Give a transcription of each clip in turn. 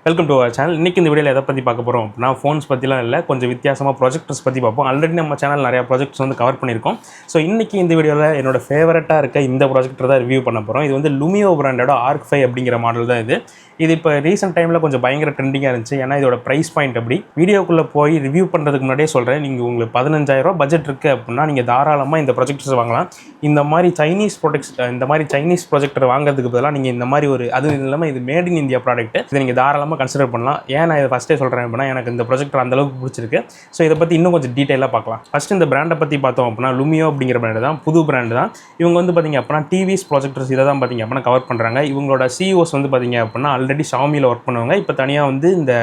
Welcome to our channel. இன்றைக்கி இந்த வீடியோவில் எதை பற்றி பார்க்க போகிறோம் அப்படின்னா, ஃபோன்ஸ் பற்றிலாம் இல்லை, கொஞ்சம் வித்தியாசமாக ப்ரொஜெக்டர்ஸ் பற்றி பார்ப்போம். ஆல்ரெடி நம்ம சேனல் நிறையா ப்ராஜெக்ட்ஸ் வந்து கவர் பண்ணியிருக்கோம். ஸோ இன்றைக்கி இந்த வீடியோவில் என்னோட ஃபேவரட்டாக இருக்க இந்த ப்ராஜெக்டர் தான் ரிவ்யூ பண்ண போகிறோம். இது வந்து லுமியோ பிராண்டோட ஆர்க் 5 அப்படிங்கிற மாடல் தான் இது இப்போ ரீசெண்ட் டைமில் கொஞ்சம் பயங்கர ட்ரெண்டிங்காக இருந்துச்சு. ஏன்னா இதோட ப்ரைஸ் பாயிண்ட் அப்படி. வீடியோக்குள்ளே போய் ரிவ்யூ பண்ணுறதுக்கு முன்னாடியே சொல்கிறேன், நீங்கள் உங்களுக்கு 15,000 பட்ஜெட் இருக்குது அப்படின்னா நீங்கள் தாராளமாக இந்த ப்ராஜெக்டர்ஸ் வாங்கலாம். இந்த மாதிரி சைனீஸ் ப்ராஜெக்டர் வாங்குறதுக்கு பதிலாக நீங்கள் இந்த மாதிரி அது இல்லாமல் இது மேட் இன் இந்தியா ப்ராடக்ட், இதை நீங்கள் தாராளமாக கன்சிடர் பண்ணலாம். ஏன் நான் இதை ஃபஸ்ட்டே சொல்கிறேன் அப்படின்னா, எனக்கு இந்த ப்ராஜெக்டர் அந்தளவுக்கு பிடிச்சிருக்கு. ஸோ இதை பற்றி இன்னும் கொஞ்சம் டீட்டெயிலாக பார்க்கலாம். ஃபஸ்ட்டு இந்த பிராண்டை பற்றி பார்த்தோம் அப்படின்னா, லுமியோ அப்படிங்கிற பிராண்டு தான், புது பிராண்டு தான். இவங்க வந்து பார்த்திங்க அப்படின்னா டிவிஸ் ப்ராஜெக்டர்ஸ் இதை தான் பார்த்திங்க அப்படின்னா கவர் பண்ணுறாங்க. இவங்களோட சிஇஓஸ் வந்து பார்த்திங்க அப்படின்னா ஆல்ரெடி ஷாமியில் ஒர்க் பண்ணுவாங்க. இப்போ தனியாக வந்து இந்த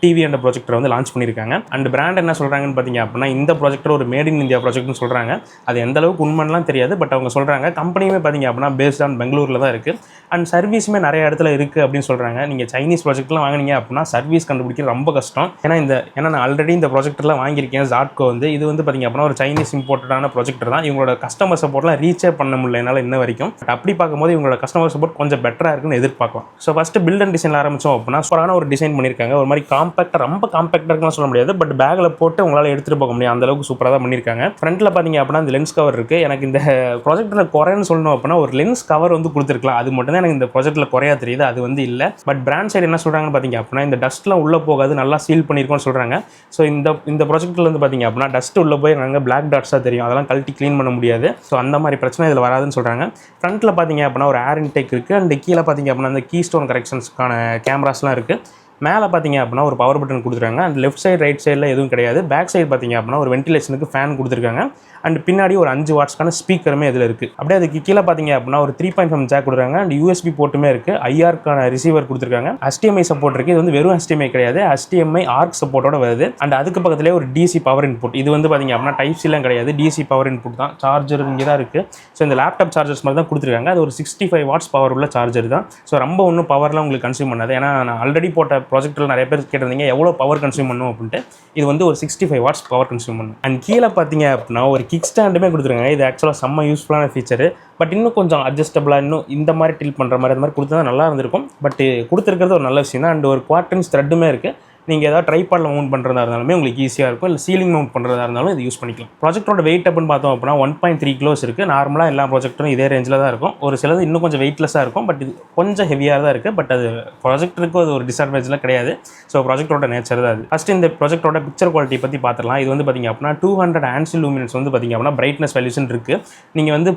டிவி அண்ட் ப்ராஜெக்டர் வந்து லான்ச் பண்ணியிருக்காங்க. அண்ட் பிராண்ட் என்ன சொல்கிறாங்கன்னு பார்த்தீங்க அப்படின்னா, இந்த ப்ராஜெக்டர் ஒரு மேட் இன் இந்தியா ப்ராஜெக்ட்னு சொல்கிறாங்க. அது எந்த அளவுக்கு உண்மைலாம் தெரியாது, பட் அவங்க சொல்கிறாங்க. கம்பெனியுமே பார்த்தீங்க அப்படின்னா பேஸ்ட் ஆன் பெங்களூரில் தான் இருக்குது. அண்ட் சர்வீஸுமே நிறைய இடத்துல இருக்குது அப்படின்னு சொல்கிறாங்க. நீங்கள் சைனீஸ் ப்ராஜெக்ட்லாம் வாங்கினீங்க அப்படின்னா சர்வீஸ் கண்டுபிடிக்கிறது ரொம்ப கஷ்டம். ஏன்னா நான் ஆல்ரெடி இந்த ப்ராஜெக்டர்லாம் வாங்கியிருக்கேன். ஜாட்கோ வந்து இது வந்து பார்த்திங்க அப்படின்னா ஒரு சைனீஸ் இம்போர்ட்டடான ப்ராஜெக்டர் தான். இவங்களோட கஸ்டமர் சப்போர்ட்லாம் ரீச்சே பண்ண முடியல என்னால் இன்ன வரைக்கும். பட் அப்படி பார்க்கும்போது இவங்களோட கஸ்டமர் சப்போர்ட் கொஞ்சம் பெட்டராக இருக்குன்னு எதிர்பார்க்கலாம். So first build and design ஆரம்பித்தோம் அப்படின்னா சூப்பரான ஒரு டிசைன் பண்ணியிருக்காங்க. ஒரு மாதிரி காம்பேக்டாக, ரொம்ப காம்பேக்டாக சொல்ல முடியாது, பட் பேக்கில் போட்டு உங்களால் எடுத்துகிட்டு போக முடியும், அந்த அளவுக்கு சூப்பராக தான் பண்ணியிருக்காங்க. ஃப்ரண்ட்டில் பார்த்தீங்க அப்படின்னா இந்த லென்ஸ் கவர் இருக்குது. எனக்கு இந்த ப்ராஜெக்டில் குறைன்னு சொல்லணும் அப்படின்னா ஒரு லென்ஸ் கவர் வந்து கொடுத்துருக்கலாம். அது மட்டும் தான் எனக்கு இந்த ப்ராஜெக்ட்டில் குறையா தெரியுது. அது வந்து இல்லை. பட் பிராண்ட் சைடு என்ன சொல்கிறாங்கன்னு பார்த்தீங்க அப்படின்னா, இந்த டஸ்ட்லாம் உள்ளே போகாது, நல்லா சீல் பண்ணியிருக்கோம்னு சொல்கிறாங்க. ஸோ இந்த ப்ராஜெக்ட்டில் வந்து பார்த்தீங்க அப்படின்னா டஸ்ட் உள்ளே போய் நாங்கள் பிளாக் டாட்ஸாக தெரியும், அதெல்லாம் கழட்டி க்ளீன் பண்ண முடியாது. ஸோ அந்த மாதிரி பிரச்சனை இதில் வராதுன்னு சொல்கிறாங்க. ஃப்ரண்ட்டில் பார்த்தீங்க அப்படின்னா ஒரு ஏர் இன்டேக் இருக்குது. அண்ட் கீழே பார்த்தீங்க அப்படின்னா அந்த கீ ஸ்டோன் கரெக்ஷன்ஸ்க்கான கேமராஸ்லாம் இருக்குது. மேலே பார்த்தீங்க அப்படின்னா ஒரு பவர் பட்டன் கொடுத்துருக்காங்க. அந்த லெஃப்ட் சைடு ரைட் சைடில் எதுவும் கிடையாது. பேக் சைடு பார்த்தீங்க அப்படின்னா ஒரு வென்டிலேஷனுக்கு ஃபேன் கொடுத்துருக்காங்க. அண்ட் பின்னாடி ஒரு 5 வாட்ஸ்க்கான ஸ்பீக்கருமே இதில் இருக்குது. அப்படியே அதுக்கு கீழே பார்த்தீங்க அப்படின்னா ஒரு 3.5 ஜாக் கொடுக்குறாங்க. அண்ட் யூஎஸ்பி போர்ட்டுமே இருக்குது. ஐஆர்க்கான ரிசீவர் கொடுத்துருக்காங்க. HDMI சப்போர்ட் இருக்குது. இது வந்து வெறும் HDMI கிடையாது, HDMI ஆர்க் சப்போர்ட்டோட வருது. அண்ட் அதுக்கு பக்கத்துலேயே ஒரு DC பவர் இன்புட். இது வந்து பார்த்தீங்க அப்படின்னா டைப் சிலாம் கிடையாது, DC பவர் இன்புட் தான். சார்ஜர் இங்கே தான் இருக்குது. ஸோ இந்த லேப்டாப் சார்ஜர்ஸ் மாதிரி தான் கொடுத்துருக்காங்க. அது ஒரு 65 வாட்ஸ் பவர் உள்ள சார்ஜர் தான். ஸோ ரொம்ப ஒன்றும் பவர்லாம் உங்களுக்கு கன்சியூம் பண்ணாது. ஏன்னா நான் ஆல்ரெடி போட்ட ப்ராஜெக்டில் நிறைய பேர் கேட்டிருந்தீங்க எவ்வளோ பவர் கன்சியூம் பண்ணும் அப்படின்ட்டு. இது வந்து ஒரு 65 வாட்ஸ் பவர் கன்சியூம் பண்ணும். அண்ட் கீழே பார்த்தீங்க அப்படின்னா ஒரு கிக் ஸ்டாண்டுமே கொடுத்துருக்காங்க. இது ஆக்சுவலாக செம்ம யூஸ்ஃபுல்லான ஃபீச்சரு. பட் இன்னும் கொஞ்சம் அட்ஜஸ்டபிளாக இன்னும் இந்த மாதிரி டில் பண்ணுற மாதிரி, அந்த மாதிரி கொடுத்தா நல்லா இருந்திருக்கும். பட் கொடுத்துருக்கிறது ஒரு நல்ல விஷயம் தான். அண்ட் ஒரு குவார்டர்ஸ் த்ரெட்டுமே இருக்குது. நீங்கள் ஏதாவது ட்ரைபாடில் மவுண்ட் பண்ணுறதா இருந்தாலுமே உங்களுக்கு ஈஸியாக இருக்கும். இல்லை சீலிங் மவுண்ட் பண்ணுறதா இருந்தாலும் இது யூஸ் பண்ணிக்கலாம். ப்ராஜெக்டரோட வெயிட் அப்படின்னு பார்த்தோம் அப்படின்னா 1.3 கிலோஸ் இருக்குது. நார்மலாக எல்லா ப்ராஜெக்டரும் இதே ரேஞ்சில் தான் இருக்கும். ஒரு சிலது இன்னும் கொஞ்சம் வெயிட்லெஸ்ஸாக இருக்கும், பட் இது கொஞ்சம் ஹெவியாக தான் இருக்குது. பட் அது ப்ராஜெக்டருக்கு அது ஒரு டிஸ்அட்வான்டேஜ்லாம் கிடையாது. ஸோ ப்ராஜெக்டரோட நேச்சர் தான் அது. ஃபஸ்ட்டு இந்த ப்ராஜெக்டரோட பிக்சர் குவாலிட்டி பற்றி பார்த்துக்கலாம். இது வந்து பார்த்திங்க அப்படின்னா 200 ANSI லூமினன்ஸ் வந்து பார்த்திங்க அப்படின்னா பிரைட்னஸ் வேல்யூஷன் இருக்குது. நீங்கள் வந்து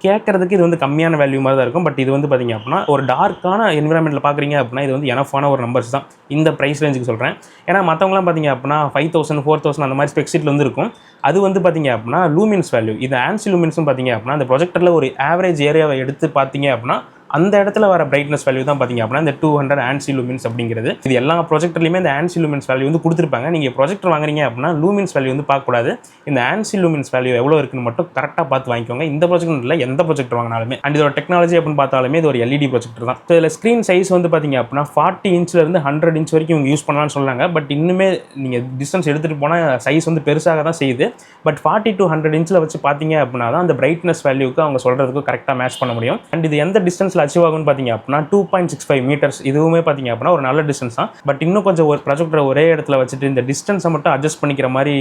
கேட்கறதுக்கு இது வந்து கம்மியான வேல்யூ மாதிரி தான் இருக்கும். பட் இது வந்து பார்த்திங்க அப்படின்னா ஒரு டார்க்கான என்விரான்மெண்ட்டில் பார்க்குறீங்க அப்படின்னா இது வந்து எனஃபான ஒரு நம்பர்ஸ் தான் இந்த ப்ரைஸ் ரேஞ்சுக்கு சொல்கிறேன். ஏன்னா மற்றவங்களாம் பார்த்தீங்க அப்படின்னா 5,000 4,000 அந்த மாதிரி ஸ்பெக்ஸிட்டில் வந்து இருக்கும். அது வந்து பார்த்தீங்க அப்படின்னா லூமின்ஸ் வேல்யூ. இது ANSI லூமின்ஸும் பார்த்தீங்க அப்படின்னா அந்த ப்ராஜெக்டரில் ஒரு ஆவரேஜ் ஏரியாவை எடுத்து பார்த்தீங்க அப்படின்னா அந்த இடத்துல வர பிரைட்னஸ் வேல்யூ தான் பார்த்தீங்க அப்படின்னா இந்த 200 ANSI லூமின்ஸ் அப்படிங்கிறது. இது எல்லா ப்ராஜெக்டர்லையுமே இந்த ANSI லூமின்ஸ் வேல்யூ வந்து கொடுத்துருப்பாங்க. நீங்கள் ப்ராஜெக்டர் வாங்குறீங்க அப்படின்னா லூமின்ஸ் வேல்யூ வந்து பார்க்கக்கூடாது. இந்த ANSI லூமின்ஸ் வேல்யூ எவ்வளோ இருக்குன்னு மட்டும் கரெக்டாக பார்த்து வாங்கிக்கோங்க. இந்த ப்ராஜெக்டர் இல்லை, எந்த ப்ராஜெக்டர் வாங்கினாலுமே. அண்ட் இதோட டெக்னாலஜி அப்படின்னு பார்த்தாலுமே இது ஒரு LED ப்ராஜெக்டர் தான். ஸோ இதில் ஸ்க்ரீன் சைஸ் வந்து பார்த்தீங்க அப்படின்னா 40 இன்ச்லேருந்து 100 இன்ச் வரைக்கும் இவங்க யூஸ் பண்ணலாம்னு சொன்னாங்க. பட் இன்னுமே நீங்கள் டிஸ்டன்ஸ் எடுத்துகிட்டு போனால் சைஸ் வந்து பெருசாக தான் செய்யுது. பட் 40 to 100 இன்ச்சில் வச்சு பார்த்தீங்க அப்படின்னா தான் அந்த பிரைட்னஸ் வேல்யூக்கு அவங்க சொல்கிறதுக்கு கரெக்டாக மேட்ச் பண்ண முடியும். அண்ட் இது எந்த டிஸ்டன்ஸில் அச்சீவ் ஆகும்னு பார்த்தீங்க அப்படின்னா 2.65 மீட்டர்ஸ். இதுவுமே பார்த்தீங்க அப்படின்னா ஒரு நல்ல டிஸ்டன்ஸ் தான். பட் இன்னும் கொஞ்சம் ஒரு ப்ராஜெக்டரை ஒரே இடத்துல வச்சுட்டு இந்த டிஸ்டன்ஸை மட்டும் அட்ஜஸ்ட் பண்ணிக்கிற மாதிரி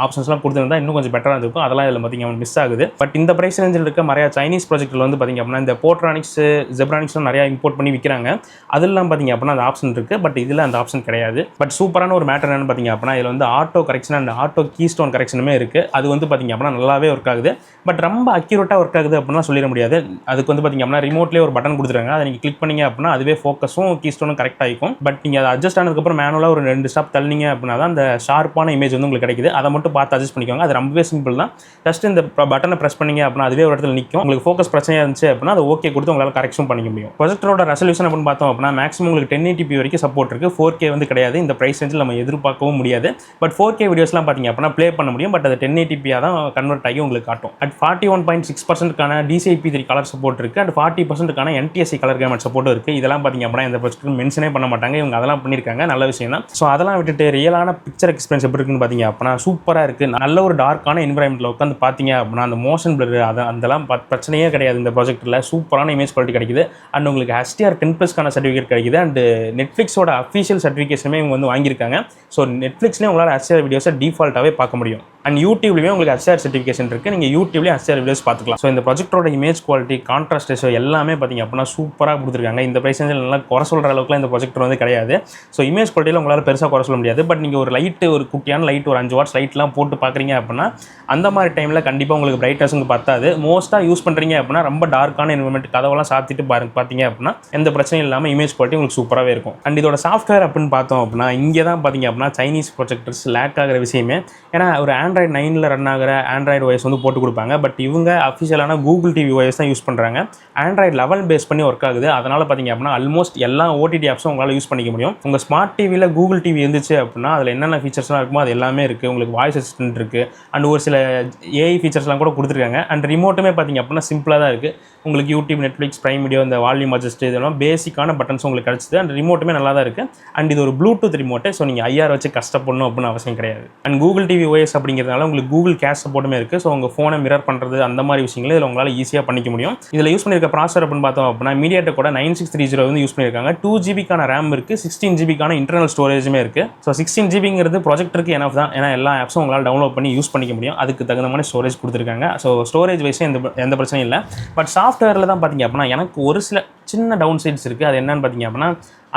ஆப்ஷன்ஸ்லாம் கொடுத்துருந்தா இன்னும் கொஞ்சம் பெட்டராக இருக்கும். அதெல்லாம் இதில் பார்த்தீங்க மிஸ் ஆகுது. பட் இந்த பிரைஸ் ரேஞ்சில் இருக்க நிறையா சைனீஸ் ப்ராஜெக்டில் வந்து பார்த்தீங்க அப்படின்னா இந்த போர்ட்ரானிக்ஸ், ஜெப்ரானிக்ஸ்லாம் நிறையா இம்போர்ட் பண்ணி விற்கிறாங்க. அதெல்லாம் பார்த்தீங்க அப்படின்னா அந்த ஆப்ஷன் இருக்குது. பட் இதில் அந்த ஆப்ஷன் கிடையாது. பட் சூப்பரான ஒரு மேட்டர் என்னன்னு பார்த்தீங்க அப்படின்னா இதில் வந்து auto correction and auto key stone கரெக்ஷனுமே இருக்குது. அது வந்து பார்த்தீங்க அப்படின்னா நல்லாவே ஒர்க் ஆகுது. பட் ரொம்ப அக்யூரேட்டாக ஒர்க் ஆகுது அப்படின்னா சொல்லிட முடியாது. அதுக்கு வந்து பார்த்தீங்க அப்படின்னா ரிமோட்லேயே ஒரு பட்டன் கொடுத்துருக்காங்க. அதை நீங்கள் கிளிக் பண்ணீங்க அப்படின்னா அதுவே ஃபோக்கஸும் கீ ஸ்டோனும் கரெக்டாக ஆகிக்கும். பட் நீங்கள் அதை அட்ஜஸ்ட் ஆனதுக்கப்புறம் மேனுவலாக ஒரு 2 ஸ்டாப் தள்ளிங்க அப்படின்னா தான் அந்த ஷார்ப்பான இமேஜ் வந்து உங்களுக்கு கிடைக்குது. அதை மட்டும் பார்த்து அட்ஜஸ்ட் பண்ணிக்கோங்க. அது ரொம்பவே சிம்பிள் தான். ஜஸ்ட் இந்த பட்டனை ப்ரெஸ் பண்ணீங்க அப்படின்னா அதுவே ஒரு இடத்துல நிற்கும். உங்களுக்கு ஃபோக்கஸ் பிரச்சனையாக இருந்துச்சு அப்படின்னா அதை ஓகே கொடுத்து உங்களால் கரெக்ஷன் பண்ணிக்க முடியும். ப்ராஜெக்டரோட ரெசல்யூஷன் அப்படின்னு பார்த்தோம் அப்படின்னா மேக்ஸிமம் உங்களுக்கு 1080p வரைக்கும் சப்போர்ட் இருக்குது. 4K வந்து கிடையாது. இந்த ப்ரைஸ் ரேஞ்சில் நம்ம எதிர்பார்க்கவும் முடியாது. பட் 4K வீடியோஸ்லாம் பார்த்தீங்க அப்படின்னா ப்ளே பண்ண முடியும். பட் அது 1080p தான் கன்வெர்ட் ஆகி உங்களுக்கு காட்டும். அட் 41.6%க்கான DCI-P3 கலர் சப்போர்ட் இருக்குது. அண்ட் 40%க்கான ஆனால் NTSC கலர் கேமட் சப்போர்ட்டும் இருக்குது. இதெல்லாம் பார்த்திங்க அப்படின்னா இந்த ப்ராஜெக்ட் மென்ஷனே பண்ண மாட்டாங்க, இவங்க அதெல்லாம் பண்ணியிருக்காங்க, நல்ல விஷயம் தான். ஸோ அதெல்லாம் விட்டுட்டு ரியலான பிக்சர் எக்ஸ்பீரியன்ஸ் எப்படி இருக்குன்னு பார்த்தீங்க அப்படின்னா சூப்பராக இருக்குது. நல்ல ஒரு டார்க்கான என்விரான்மெண்ட்டில் உட்காந்து பார்த்தீங்க அப்படின்னா அந்த மோஷன் பிளர் அதெல்லாம் பிரச்சனையே கிடையாது. இந்த ப்ராஜெக்ட்டில் சூப்பரான இமேஜ் குவாலிட்டி கிடைக்குது. அண்ட் உங்களுக்கு HDR 10+க்கான சர்டிஃபிகேட் கிடைக்குது. அண்ட் நெட்ஃப்ளிக்ஸோட அஃபீஷியல் சர்டிஃபிகேஷனுமே இவங்க வந்து வாங்கியிருக்காங்க. ஸோ நெட்ஃப்ளிக்ஸ்லேயே உங்களால் HDR வீடியோஸை டிஃபால்ட்டாகவே பார்க்க முடியும். அண்ட் யூடியூப்லேயுமே உங்களுக்கு HDR சர்டிஃபிகேஷன் இருக்குது, நீங்கள் யூடியூப்லேயே HDR வீடியோஸ் பார்த்துக்கலாம். ஸோ இந்த ப்ராஜெக்டரோட இமேஜ் குவாலிட்டி, கான்ட்ராஸ்ட் ரேஷியோ எல்லாமே பார்த்திங்க அப்படின்னா சூப்பராக கொடுத்துருக்காங்க. இந்த ப்ரைஸ் நல்லா குறை சொல்கிற அளவுக்குலாம் இந்த ப்ராஜெக்டர் வந்து கிடையாது. ஸோ இமேஜ் குவாலிட்டியில் உங்களால் பெருசாக குறை சொல்ல முடியாது. பட் நீங்கள் ஒரு குட்டியான லைட், ஒரு 5 வாட்ஸ் லைட்லாம் போட்டு பார்க்குறீங்க அப்படின்னா அந்த மாதிரி டைமில் கண்டிப்பாக உங்களுக்கு பிரைட்னஸ் வந்து பத்தாது. மோஸ்ட்டாக யூஸ் பண்ணுறீங்க அப்படின்னா ரொம்ப டார்க்கான என்விரான்மெண்ட் கதவெல்லாம் சாத்திட்டு பார்த்தீங்க அப்படின்னா எந்த பிரச்சனையும் இல்லாமல் இமேஜ் குவாலிட்டி உங்களுக்கு சூப்பராகவே இருக்கும். அண்ட் இதோட சாஃப்ட்வேர் அப்படின்னு பார்த்தோம் அப்படின்னா இங்கே தான் பார்த்திங்க அப்படின்னா சைனீஸ் ப்ராஜெக்டர்ஸ் லேக் ஆகிற விஷயமே. ஏன்னா ஒரு Android 9 ரன் ஆகிற Android OS வந்து போட்டு கொடுப்பாங்க. பட் இவங்க அஃபிஷியலான Google TV OS தான் யூஸ் பண்ணுறாங்க. Android 11 பேஸ் பண்ணி ஒர்க் ஆகுது. அதனால் பார்த்திங்க அப்படின்னா ஆல்மோஸ்ட் எல்லா OTT ஆப்ஸும் உங்களால் யூஸ் பண்ணிக்க முடியும். உங்கள் ஸ்மார்ட் டிவியில் Google TV இருந்துச்சு அப்படின்னா அதில் என்னென்ன ஃபீச்சர்ஸ்லாம் இருக்குமோ அது எல்லாமே இருக்குது. உங்களுக்கு வாய்ஸ் அசிஸ்டன்ட் இருக்குது. அண்ட் ஒரு சில AI ஃபீச்சர்ஸ்லாம் கூட கொடுத்துருக்காங்க. அண்ட் ரிமோட்டுமே பார்த்திங்க அப்படின்னா சிம்பிளாக தான் இருக்குது. உங்களுக்கு யூடியூப், நெட்ஃப்ளிக்ஸ், ப்ரைம் வீடியோ, இந்த வால்யூம் அட்ஜஸ்ட் இதெல்லாம் பேசிக்கான பட்டன்ஸ் உங்களுக்கு கிடச்சிது. அண்ட் ரிமோட்டுமே நல்லா தான் இருக்குது. அண்ட் இது ஒரு ப்ளூடூத் ரிமோட்டு. ஸோ நீங்கள் IR வச்சு கஷ்டப்படணும் அப்படின்னு அவசியம் கிடையாது. அண்ட் Google TV OS அப்படிங்கிறதுனால உங்களுக்கு Google கேஷ் சப்போர்ட்டுமே இருக்குது. ஸோ உங்கள் ஃபோனை மிரர் பண்ணுறது அந்த மாதிரி விஷயங்களும் இதில் உங்களால் ஈஸியாக பண்ணிக்க முடியும். இதில் யூஸ் பண்ணியிருக்க ப்ராசஸர் அப்படின்னு பார்த்தோம் அப்படின்னா MediaTek 9630 வந்து யூஸ் பண்ணியிருக்காங்க. 2GB ரேம் இருக்குது, 16GB இன்டர்னல் ஸ்டோரேஜுமே இருக்குது. ஸோ 16GB ப்ராஜெக்டருக்கு எனஃப் தான். ஏன்னா எல்லா ஆப்ஸும் உங்களால் டவுன்லோட் பண்ணி யூஸ் பண்ணிக்க முடியும். அதுக்கு தகுந்த மாதிரி ஸ்டோரேஜ் கொடுத்துருக்காங்க. ஸோ ஸ்டோரேஜ் வைஸே எந்த பிரச்சனையும் இல்லை. பட் சாஃப்ட்வேரில் தான் பார்த்திங்க அப்படின்னா எனக்கு ஒரு சில சின்ன டவுன் சைட்ஸ் இருக்குது. அது என்னன்னு பார்த்திங்க அப்படின்னா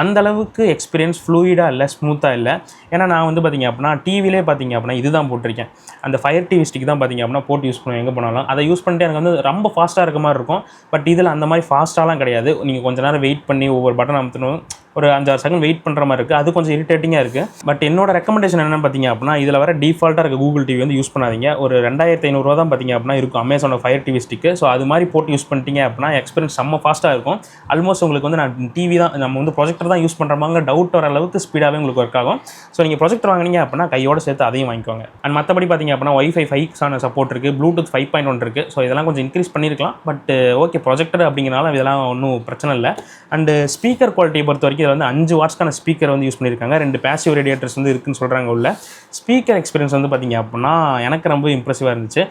அந்தளவுக்கு எக்ஸ்பீரியன்ஸ் ஃப்ளூயிடாக இல்லை, ஸ்மூத்தாக இல்லை. ஏன்னா நான் வந்து பார்த்திங்க அப்படின்னா டிவிலே பார்த்திங்க அப்படின்னா இதுதான் போட்டிருக்கேன். அந்த Fire TV ஸ்டிக் தான் பார்த்திங்க அப்படின்னா போட்டு யூஸ் பண்ணுவேன் எங்கே போனாலும். அதை யூஸ் பண்ணிட்டு எனக்கு வந்து ரொம்ப ஃபாஸ்ட்டாக இருக்க மாதிரி இருக்கும். பட் இதில் அந்த மாதிரி ஃபாஸ்ட்டாலாம் கிடையாது. நீங்கள் கொஞ்சம் நேரம் வெயிட் பண்ணி ஒவ்வொரு பட்டன் அமுத்தணும், ஒரு 5-6 செகண்ட் வெயிட் பண்ணுற மாதிரி இருக்குது. அது கொஞ்சம் இரிட்டேட்டிங்காக இருக்குது. பட் என்னோட ரெக்கமெண்டேஷன் என்னென்னு பார்த்திங்க அப்படின்னா இதில் வர டிஃபால்ட்டாக இருக்க Google TV வந்து யூஸ் பண்ணாதீங்க. ஒரு 2500 தான் பார்த்திங்க அப்படின்னா இருக்கும் அமேசானோட Fire TV ஸ்டிக்கு. ஸோ அது மாதிரி போட்டு யூஸ் பண்ணிட்டீங்க அப்படின்னா எக்ஸ்பீரியன்ஸ் செம்ம ஃபாஸ்ட்டாக இருக்கும். ஆல்மோஸ்ட் உங்களுக்கு வந்து நான் டிவி தான், நம்ம வந்து ப்ரொஜெக்டர் தான் யூஸ் பண்ணுறமாங்க டவுட் வர அளவுக்கு ஸ்பீடாகவே உங்களுக்கு ஒர்க் ஆகும். ஸோ நீங்கள் ப்ரொஜெக்டர் வாங்கினீங்க அப்படின்னா கையோடு சேர்த்து அதையும் வாங்கிக்கோங்க. அண்ட் மற்றபடி பார்த்திங்க அப்படின்னா Wi-Fi 5 சப்போர்ட் இருக்குது, Bluetooth 5.1 இருக்குது. ஸோ இதெல்லாம் கொஞ்சம் இன்க்ரீஸ் பண்ணியிருக்கலாம். பட் ஓகே, ப்ரொஜெக்டர் அப்படிங்கிறனால இதெல்லாம் ஒன்றும் பிரச்சனை இல்லை. அண்டு ஸ்பீக்கர் குவாலிட்டியை பொறுத்த வரைக்கும் இதில் வந்து 5 வாட்ஸ்க்கான ஸ்பீக்கர் வந்து யூஸ் பண்ணியிருக்காங்க. 2 பேசிவ் ரேடியேட்டர்ஸ் வந்து இருக்குன்னு சொல்கிறாங்க. உள்ள ஸ்பீக்கர் எக்ஸ்பீரியன்ஸ் வந்து பார்த்திங்க அப்படின்னா எனக்கு ரொம்ப இம்ப்ரெசிவாக இருந்துச்சு.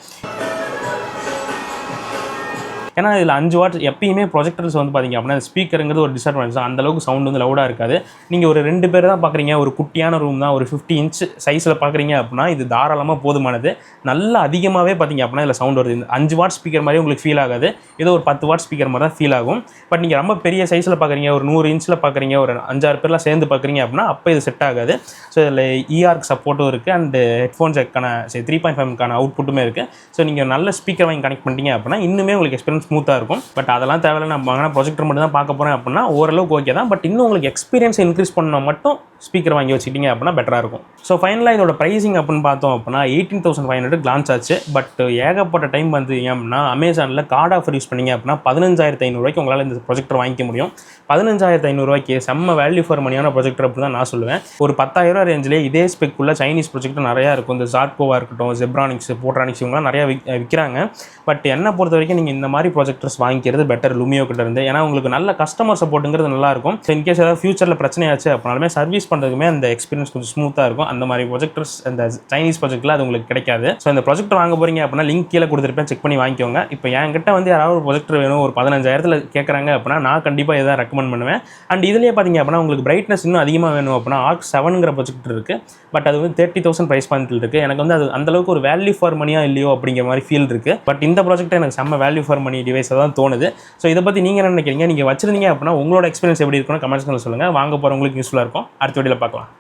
ஏன்னா இதில் 5 வாட்ஸ் எப்பயுமே ப்ரொஜெக்டர்ஸ் வந்து பார்த்திங்க அப்படின்னா ஸ்பீக்கருங்கிறது ஒரு டிஸ்அட்வான்டேஜ் தான். அந்தளவுக்கு சவுண்ட் வந்து லவுடாக இருக்காது. நீங்கள் ஒரு 2 பேர் தான் பார்க்குறீங்க, ஒரு குட்டியான ரூம் தான், ஒரு 50 இன்ச் சைஸில் பார்க்குறீங்க அப்படின்னா இது தாராளமாக போதுமானது. நல்லா அதிகமாகவே பார்த்திங்க அப்படின்னா இதில் சவுண்ட் வருது. 5 வாட் ஸ்பீக்கர் மாதிரி உங்களுக்கு ஃபீல் ஆகாது. ஏதோ ஒரு 10 வாட் ஸ்பீக்கர் மாதிரி தான் ஃபீல் ஆகும். பட் நீங்கள் ரொம்ப பெரிய சைஸில் பார்க்குறீங்க, ஒரு 100 இன்ச்சில் பார்க்குறீங்க, ஒரு 5-6 பேர்லாம் சேர்ந்து பார்க்குறீங்க அப்படின்னா அப்போ இது செட் ஆகாது. ஸோ இதில் ERC சப்போர்ட்டும் இருக்குது. அண்டு ஹெட்ஃபோன் ஜாக்கான 3.5 அவுட்புட்டுமே இருக்குது. ஸோ நீங்கள் நல்ல ஸ்பீக்கர் வாங்கி கனெக்ட் பண்ணிட்டீங்க அப்படின்னா இன்னுமே உங்களுக்கு எக்ஸ்பீரியன்ஸ் ஸ்மூத்தாக இருக்கும். பட் அதெல்லாம் தேவையில்லை, நான் வாங்கினா ப்ரொஜெக்டர் மட்டும் தான் பார்க்க போகிறேன் அப்படின்னா ஓரளவுக்கு ஓகே தான். பட் இன்னும் உங்களுக்கு எக்ஸ்பீரியன்ஸ் இன்க்ரீஸ் பண்ணால் மட்டும் ஸ்பீக்கர் வாங்கி வச்சுக்கிட்டீங்க அப்படின்னா பெட்டராக இருக்கும். ஸோ ஃபைனலாக இதோட ப்ரைஸிங் அப்படின்னு பார்த்தோம் அப்படின்னா 18,500 லான்ச் ஆச்சு. பட் ஏகப்பட்ட டைம் வந்து ஏன்னா அமேசானில் கார்டு ஆஃபர் யூஸ் பண்ணிங்க அப்படின்னா 15,500 உங்களால் இந்த ப்ரொஜெக்டர் வாங்கிக்க முடியும். 15,500 செம்ம வேல்யூ ஃபார் மணியான ப்ரொஜெக்டர் அப்படி தான் நான் சொல்லுவேன். ஒரு 10,000 ரேஞ்சிலே இதே ஸ்பெக்குள்ள சைனீஸ் ப்ரொஜெக்டர் நிறையா இருக்கும். இந்த ஜார்கோவாக இருக்கட்டும், ஜெப்ரானிக்ஸ், போட்ரானிக்ஸ் இவங்களாம் நிறையா விற்கிறாங்க. பட் என்னை பொறுத்த வரைக்கும் நீங்கள் இந்த மாதிரி ப்ரொஜெக்டர்ஸ் வாங்கிக்கிறது பெட்டர் லுமியோ கிட்ட இருந்து. ஏன்னா உங்களுக்கு நல்ல கஸ்டமர் சப்போர்ட்டுங்கிறது நல்லாயிருக்கும். ஸோ இன்கேஸ் ஏதாவது ஃபியூச்சரில் பிரச்சனையாச்சு அப்படின்னாலுமே சர்வீஸ் பண்ணுறதுக்குமே அந்த எக்ஸ்பீரியன்ஸ் கொஞ்சம் ஸ்மூத்தாக இருக்கும். அந்த மாதிரி ப்ரொஜெக்டர்ஸ் அந்த சைனீஸ் ப்ரொஜெக்டில் அது உங்களுக்கு கிடைக்காது. ஸோ இந்த ப்ரொஜெக்டர் வாங்க போகிறீங்க அப்படின்னா லிங்க் கீழே கொடுத்துருப்பேன், செக் பண்ணி வாங்கிக்கோங்க. இப்போ என்கிட்ட வந்து யாராவது ஒரு ப்ரொஜெக்டர் வேணும், ஒரு 15,000 கேட்குறாங்க அப்படின்னா நான் கண்டிப்பாக இதை ரெக்கமெண்ட் பண்ணுவேன். அண்ட் இதுலேயே பார்த்தீங்க அப்படின்னா உங்களுக்கு பிரைட்னஸ் இன்னும் அதிகமாக வேணும் அப்படின்னா ARC 7 ப்ரொஜெக்டர் இருக்குது. பட் அது வந்து 30,000 ப்ரைஸ் பாயிண்டில் இருக்குது. எனக்கு வந்து அது அந்தளவுக்கு ஒரு வேல்யூ ஃபார் மணியாக இல்லையோ அப்படிங்கிற மாதிரி ஃபீல் இருக்குது. பட் இந்த ப்ராஜெக்ட் எனக்கு செம்ம வேல்யூ ஃபார் மணி டிவைஸாக தான் தோணுது. ஸோ இதை பற்றி நீங்கள் என்ன நினைக்கிறீங்க? நீங்கள் வச்சிருந்தீங்க அப்படின்னா உங்களோட எக்ஸ்பீரியன்ஸ் எப்படி இருக்குன்னு கமெண்ட்ஸ்ல சொல்லுங்கள். வாங்க போகிறவங்களுக்கு யூஸ்ஃபுல்லாக இருக்கும். அடுத்த வீடியோவில் பார்க்கலாம்.